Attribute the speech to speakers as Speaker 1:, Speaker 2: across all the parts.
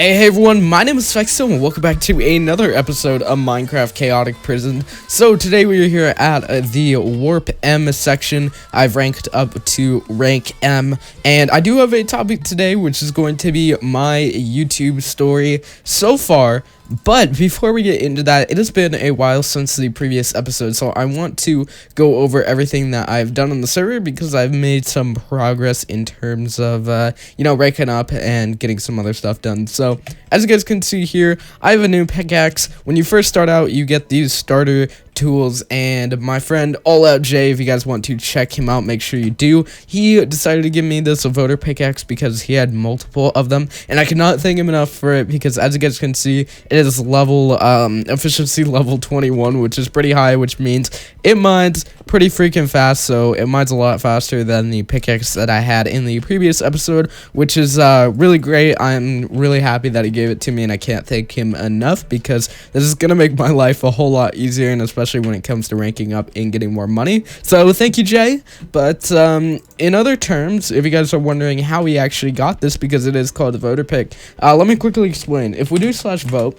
Speaker 1: Hey everyone, my name is Fexo and welcome back to another episode of Minecraft Chaotic Prison. So today we are here at the Warp M section. I've ranked up to rank M, and I do have a topic today which is going to be my YouTube story so far. But before we get into that, it has been a while since the previous episode, so I want to go over everything that I've done on the server because I've made some progress in terms of, ranking up and getting some other stuff done. So, as you guys can see here, I have a new pickaxe. When you first start out, you get these starter tools, and my friend All Out Jay, if you guys want to check him out, make sure you do. He decided to give me this voter pickaxe because he had multiple of them, and I cannot thank him enough for it because, as you guys can see, it is level efficiency level 21, which is pretty high, which means it mines pretty freaking fast. So it mines a lot faster than the pickaxe that I had in the previous episode, which is really great. I'm really happy that he gave it to me, and I can't thank him enough because this is gonna make my life a whole lot easier, and especially when it comes to ranking up and getting more money. So thank you, Jay. But in other terms, if you guys are wondering how we actually got this, because it is called a voter pick, let me quickly explain. If we do /vote,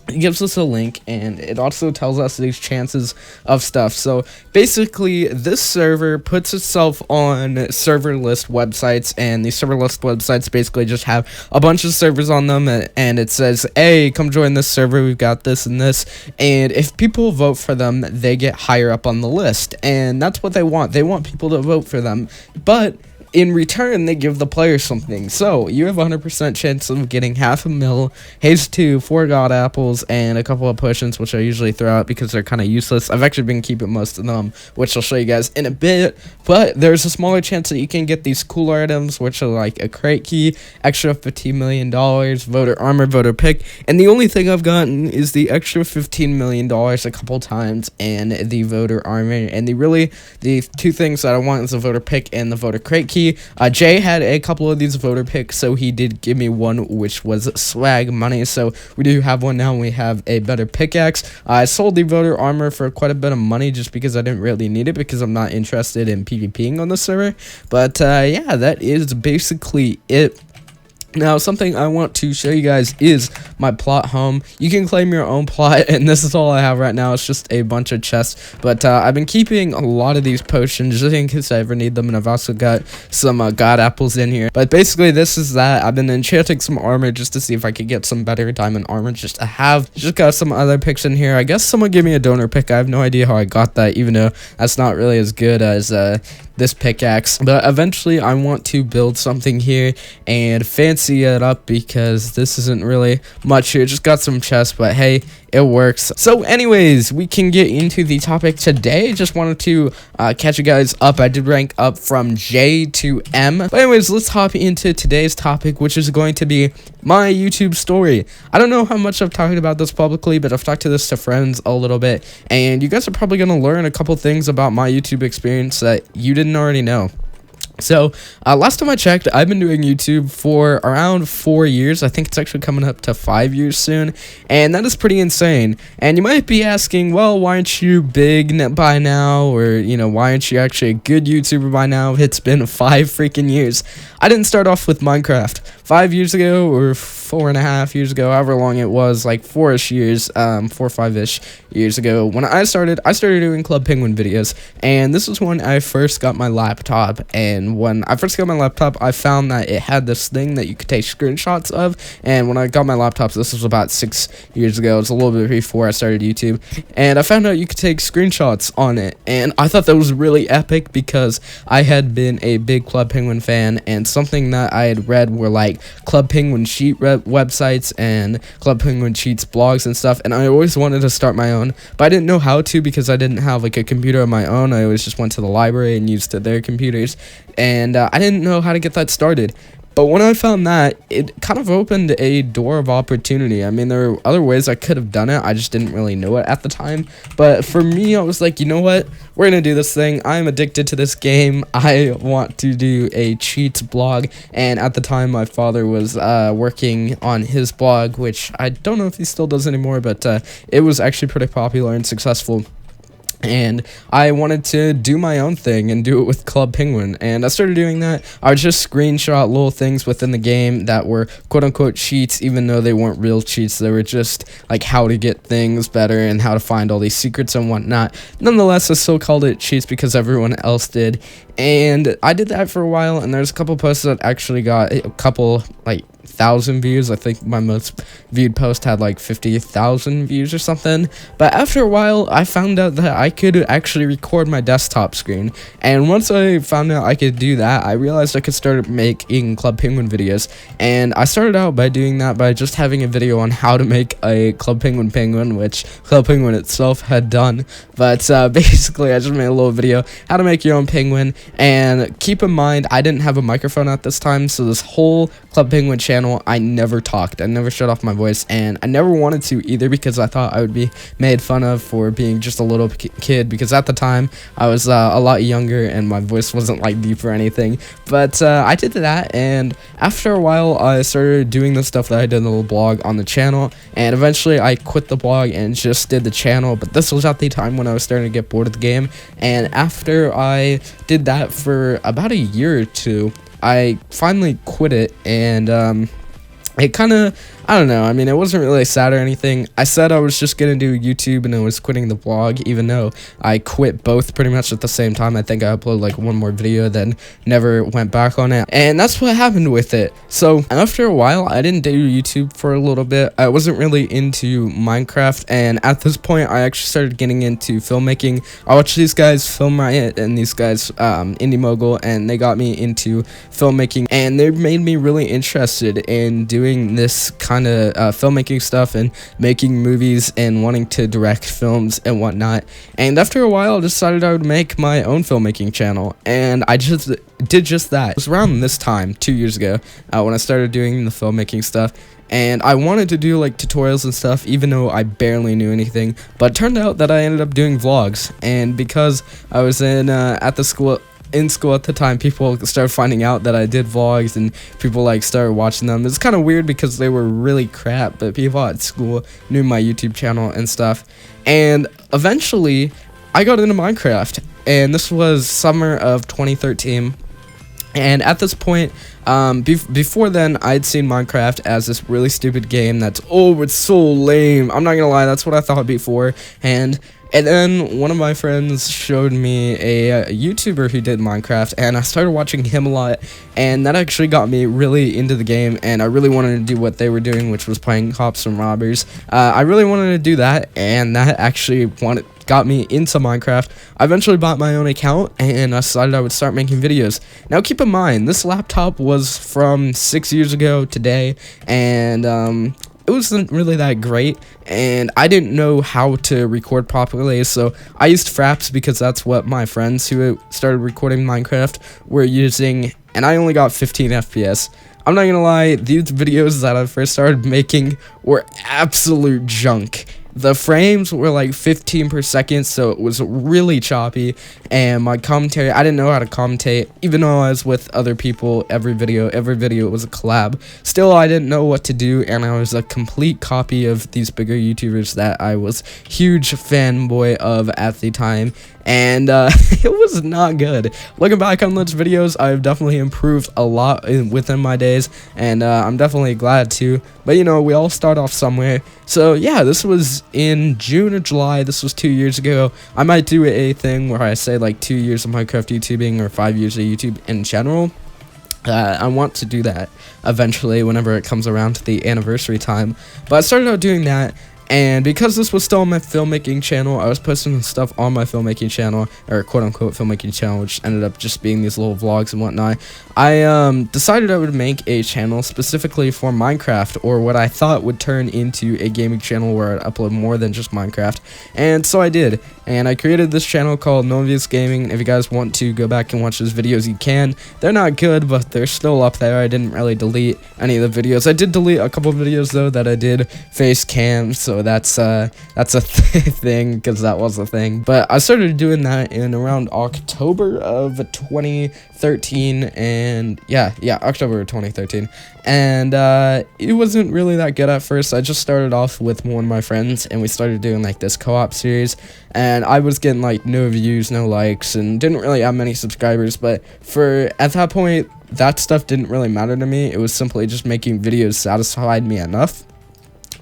Speaker 1: it gives us a link, and it also tells us these chances of stuff. So basically, this server puts itself on server list websites, and these server list websites basically just have a bunch of servers on them, and it says, hey, come join this server, we've got this and this. And if people vote for them, they get higher up on the list, and that's what they want. They want people to vote for them, but in return, they give the player something. So you have a 100% chance of getting half a mil, haze 2, 4 god apples, and a couple of potions, which I usually throw out because they're kind of useless. I've actually been keeping most of them, which I'll show you guys in a bit. But there's a smaller chance that you can get these cooler items, which are like a crate key, extra $15 million, voter armor, voter pick, and the only thing I've gotten is the extra $15 million a couple times, and the voter armor. And the two things that I want is the voter pick and the voter crate key. Jay had a couple of these voter picks, so he did give me one, which was swag money. So we do have one now, and we have a better pickaxe. I sold the voter armor for quite a bit of money just because I didn't really need it, because I'm not interested in PvPing on the server. But yeah, that is basically it. Now, something I want to show you guys is my plot home. You can claim your own plot, and this is all I have right now. It's just a bunch of chests, but I've been keeping a lot of these potions just in case I ever need them, and I've also got some god apples in here. But basically, this is that. I've been enchanting some armor just to see if I could get some better diamond armor just to have. Just got some other picks in here. I guess someone gave me a donor pick. I have no idea how I got that, even though that's not really as good as this pickaxe. But eventually I want to build something here and fancy it up, because this isn't really much here. Just got some chests, but hey, it works. So anyways, we can get into the topic today. Just wanted to catch you guys up. I did rank up from J to M. But anyways, let's hop into today's topic, which is going to be my YouTube story. I don't know how much I've talked about this publicly, but I've talked to this to friends a little bit, and you guys are probably going to learn a couple things about my YouTube experience that you didn't already know. So, last time I checked, I've been doing YouTube for around 4 years. I think it's actually coming up to 5 years soon, and that is pretty insane. And you might be asking, well, why aren't you big by now, or, why aren't you actually a good YouTuber by now? It's been 5 freaking years. I didn't start off with Minecraft 5 years ago, or 4.5 years ago, however long it was, like 4-ish years, 4 or 5-ish years ago. When I started doing Club Penguin videos, and this was when I first got my laptop. And when I first got my laptop, I found that it had this thing that you could take screenshots of, and when I got my laptop, this was about 6 years ago, it was a little bit before I started YouTube, and I found out you could take screenshots on it, and I thought that was really epic because I had been a big Club Penguin fan, and something that I had read were like Club Penguin Cheat websites and Club Penguin Cheats blogs and stuff, and I always wanted to start my own, but I didn't know how to because I didn't have like a computer of my own. I always just went to the library and used their computers, and I didn't know how to get that started. But when I found that, it kind of opened a door of opportunity. I mean, there are other ways I could have done it. I just didn't really know it at the time. But for me, I was like, you know what? We're going to do this thing. I'm addicted to this game. I want to do a cheats blog. And at the time, my father was working on his blog, which I don't know if he still does anymore, but it was actually pretty popular and successful. and I wanted to do my own thing and do it with Club Penguin, and I started doing that. I would just screenshot little things within the game that were quote-unquote cheats, even though they weren't real cheats. They were just like how to get things better and how to find all these secrets and whatnot. Nonetheless, I still called it cheats because everyone else did, and I did that for a while, and there's a couple posts that actually got a couple, like, 1,000 views. I think my most viewed post had like 50,000 views or something. But after a while, I found out that I could actually record my desktop screen, and once I found out I could do that, I realized I could start making Club Penguin videos. And I started out by doing that by just having a video on how to make a Club Penguin penguin, which Club Penguin itself had done. But basically, I just made a little video how to make your own penguin. And keep in mind, I didn't have a microphone at this time, so this whole Club Penguin channel, I never talked. I never shut off my voice, and I never wanted to either because I thought I would be made fun of for being just a little kid, because at the time I was a lot younger and my voice wasn't like deep or anything. But I did that, and after a while I started doing the stuff that I did in the little blog on the channel, and eventually I quit the blog and just did the channel. But this was at the time when I was starting to get bored of the game, and after I did that for about a year or two, I finally quit it, and it kind of, I don't know, I mean, it wasn't really sad or anything. I said I was just going to do YouTube and I was quitting the blog, even though I quit both pretty much at the same time. I think I uploaded like one more video, then never went back on it. And that's what happened with it. So after a while, I didn't do YouTube for a little bit. I wasn't really into Minecraft, and at this point, I actually started getting into filmmaking. I watched these guys film Riot and these guys, Indie Mogul, and they got me into filmmaking, and they made me really interested in doing this kind of filmmaking stuff and making movies and wanting to direct films and whatnot. And after a while, I decided I would make my own filmmaking channel, and I just did just that. It was around this time 2 years ago when I started doing the filmmaking stuff, and I wanted to do like tutorials and stuff, even though I barely knew anything. But it turned out that I ended up doing vlogs, and because I was in school at the time, people started finding out that I did vlogs, and people like started watching them. It's kind of weird because they were really crap, but people at school knew my YouTube channel and stuff. And eventually I got into Minecraft, and this was summer of 2013. And at this point, before then, I'd seen Minecraft as this really stupid game that's, oh, it's so lame. I'm not gonna lie, that's what I thought before. And then one of my friends showed me a YouTuber who did Minecraft, and I started watching him a lot, and that actually got me really into the game, and I really wanted to do what they were doing, which was playing cops and robbers. I really wanted to do that, and that actually got me into Minecraft. I eventually bought my own account, and I decided I would start making videos. Now keep in mind, this laptop was from 6 years ago today, and it wasn't really that great, and I didn't know how to record properly, so I used Fraps because that's what my friends who started recording Minecraft were using, and I only got 15 FPS. I'm not gonna lie, these videos that I first started making were absolute junk. The frames were like 15 per second, so it was really choppy, and my commentary, I didn't know how to commentate, even though I was with other people every video was a collab. Still, I didn't know what to do, and I was a complete copy of these bigger YouTubers that I was huge fanboy of at the time, and it was not good. Looking back on those videos, I've definitely improved a lot within my days, and I'm definitely glad to. But you know, we all start off somewhere. So yeah, this was in June or July. This was 2 years ago. I might do a thing where I say like 2 years of Minecraft YouTubing or 5 years of YouTube in general. I want to do that eventually whenever it comes around to the anniversary time. But I started out doing that, and because this was still on my filmmaking channel, I was posting stuff on my filmmaking channel, or quote-unquote filmmaking channel, which ended up just being these little vlogs and whatnot. I decided I would make a channel specifically for Minecraft, or what I thought would turn into a gaming channel where I'd upload more than just Minecraft, and so I did. And I created this channel called Novius Gaming. If you guys want to go back and watch those videos, you can. They're not good, but they're still up there. I didn't really delete any of the videos. I did delete a couple of videos, though, that I did face cam, so so that's a thing, because that was a thing. But I started doing that in around October of 2013, and yeah, October of 2013. And it wasn't really that good at first. I just started off with one of my friends, and we started doing like this co-op series, and I was getting like no views, no likes, and didn't really have many subscribers. But at that point, that stuff didn't really matter to me. It was simply just making videos satisfied me enough.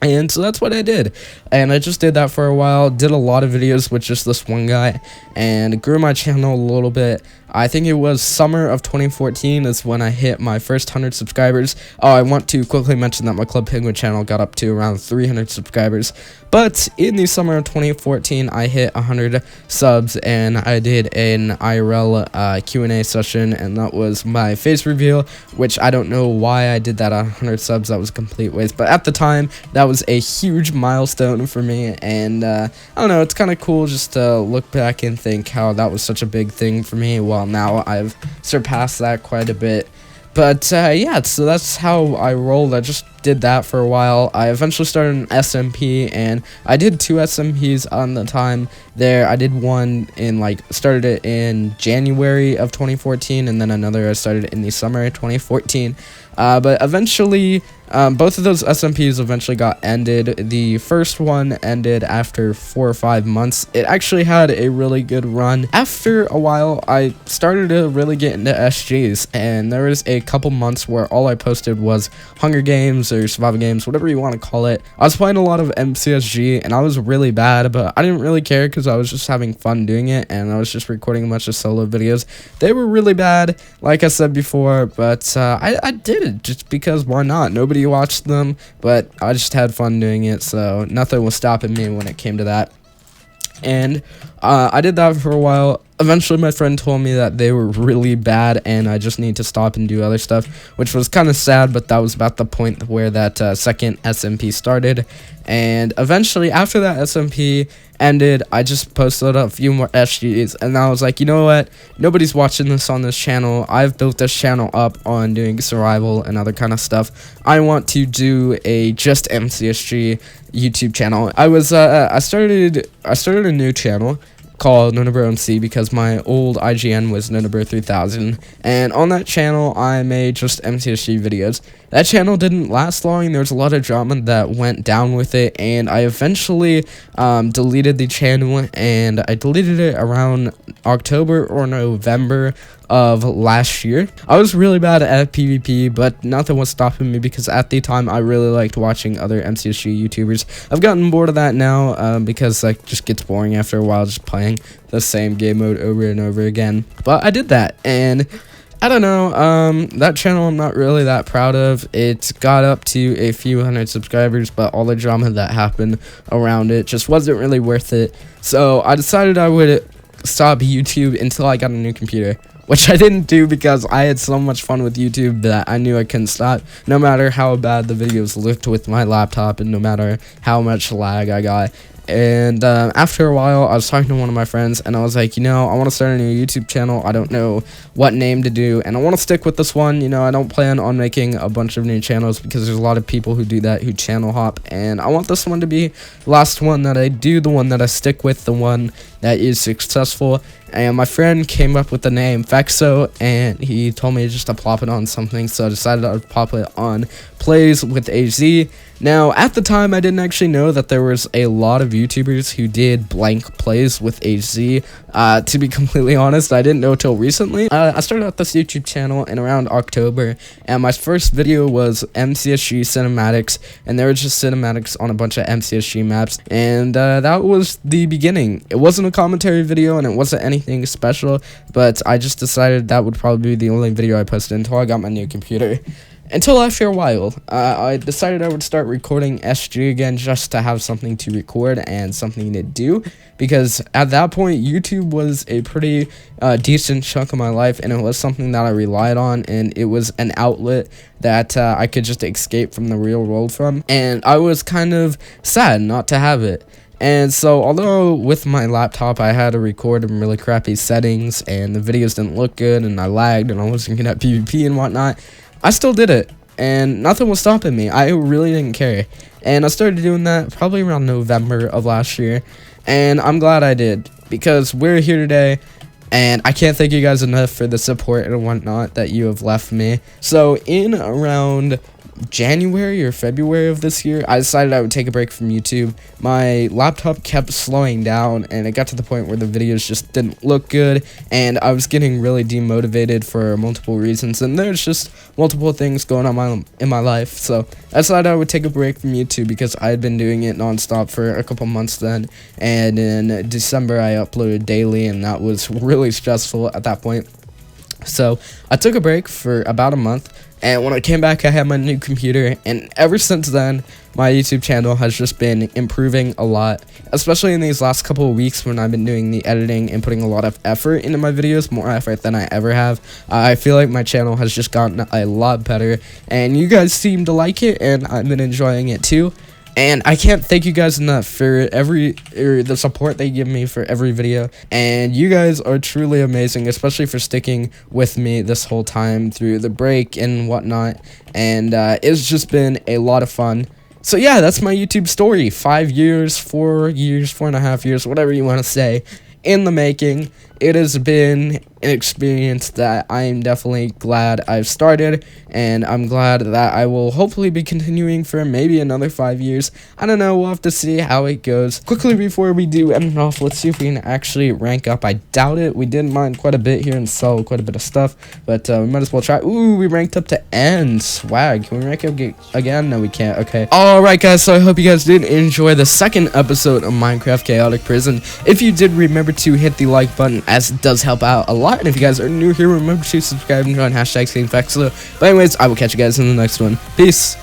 Speaker 1: And so that's what I did, and I just did that for a while, did a lot of videos with just this one guy, and grew my channel a little bit. I think it was summer of 2014 is when I hit my first 100 subscribers. Oh, I want to quickly mention that my Club Penguin channel got up to around 300 subscribers. But in the summer of 2014, I hit 100 subs, and I did an IRL Q&A session, and that was my face reveal, which I don't know why I did that at 100 subs. That was a complete waste. But at the time, that was a huge milestone for me, and I don't know, it's kind of cool just to look back and think how that was such a big thing for me. Well, now I've surpassed that quite a bit. But yeah, so that's how I rolled. I just did that for a while. I eventually started an SMP, and I did 2 SMPs on the time there. I did one started it in January of 2014, and then another I started in the summer of 2014. But eventually, both of those SMPs eventually got ended. The first one ended after 4 or 5 months. It actually had a really good run. After a while, I started to really get into SGs, and there was a couple months where all I posted was Hunger Games or survival games, whatever you want to call it. I was playing a lot of MCSG, and I was really bad, but I didn't really care because I was just having fun doing it, and I was just recording a bunch of solo videos. They were really bad, like I said before, but I did it just because why not? Nobody watched them, but I just had fun doing it, so nothing was stopping me when it came to that. And I did that for a while. Eventually, my friend told me that they were really bad, and I just need to stop and do other stuff, which was kind of sad, but that was about the point where that second SMP started. And eventually, after that SMP ended, I just posted a few more SGs, and I was like, you know what? Nobody's watching this on this channel. I've built this channel up on doing survival and other kind of stuff. I want to do a just MCSG YouTube channel. I started a new channel called Nonabro MC because my old IGN was Nonabro 3000, and on that channel I made just MCSG videos. That channel didn't last long. There was a lot of drama that went down with it, and I eventually deleted the channel, and I deleted it around October or November of last year. I was really bad at PvP, but nothing was stopping me because at the time I really liked watching other MCSG YouTubers. I've gotten bored of that now because it just gets boring after a while just playing the same game mode over and over again. But I did that, and I don't know, that channel I'm not really that proud of. It got up to a few hundred subscribers, but all the drama that happened around it just wasn't really worth it. So I decided I would stop YouTube until I got a new computer, which I didn't do because I had so much fun with YouTube that I knew I couldn't stop, no matter how bad the videos looked with my laptop and no matter how much lag I got. And after a while, I was talking to one of my friends, and I was like, you know, I want to start a new YouTube channel. I don't know what name to do, and I want to stick with this one. You know, I don't plan on making a bunch of new channels because there's a lot of people who do that, who channel hop, and I want this one to be the last one that I do, the one that I stick with, the one that is successful. And my friend came up with the name Fexo, and he told me just to plop it on something, so I decided I would pop it on Plays with AZ. Now, at the time, I didn't actually know that there was a lot of YouTubers who did blank Plays with AZ. To be completely honest, I didn't know till recently. I started out this YouTube channel in around October, and my first video was MCSG cinematics, and there were just cinematics on a bunch of MCSG maps, and that was the beginning. It wasn't a commentary video, and it wasn't anything special, but I just decided that would probably be the only video I posted until I got my new computer. Until after a while, I decided I would start recording SG again just to have something to record and something to do, because at that point, YouTube was a pretty decent chunk of my life, and it was something that I relied on, and it was an outlet that I could just escape from the real world from, and I was kind of sad not to have it. And so, although with my laptop I had to record in really crappy settings, and the videos didn't look good, and I lagged, and I wasn't good at PvP and whatnot, I still did it, and nothing was stopping me. I really didn't care. And I started doing that probably around November of last year, and I'm glad I did, because we're here today, and I can't thank you guys enough for the support and whatnot that you have left me. So in around January or February of this year, I decided I would take a break from YouTube. My laptop kept slowing down, and it got to the point where the videos just didn't look good, and I was getting really demotivated for multiple reasons, and there's just multiple things going on in my life. So I decided I would take a break from YouTube, because I had been doing it nonstop for a couple months then, and in December I uploaded daily, and that was really stressful at that point. So I took a break for about a month, and when I came back, I had my new computer, and ever since then, my YouTube channel has just been improving a lot, especially in these last couple of weeks when I've been doing the editing and putting a lot of effort into my videos, more effort than I ever have. I feel like my channel has just gotten a lot better, and you guys seem to like it, and I've been enjoying it too. And I can't thank you guys enough for the support they give me for every video. And you guys are truly amazing, especially for sticking with me this whole time through the break and whatnot. And it's just been a lot of fun. So yeah, that's my YouTube story. 5 years, 4 years, 4.5 years, whatever you want to say, in the making. It has been an experience that I am definitely glad I've started, and I'm glad that I will hopefully be continuing for maybe another 5 years. I don't know, we'll have to see how it goes. Quickly before we do end it off, let's see if we can actually rank up. I doubt it. We did mine quite a bit here and sell quite a bit of stuff, but we might as well try. Ooh, we ranked up to N. Swag. Can we rank up again? No, we can't. Okay. Alright guys, so I hope you guys did enjoy the second episode of Minecraft Chaotic Prison. If you did, remember to hit the like button, as it does help out a lot. And if you guys are new here, remember to subscribe and join #SameFactSlow. But anyways, I will catch you guys in the next one. Peace.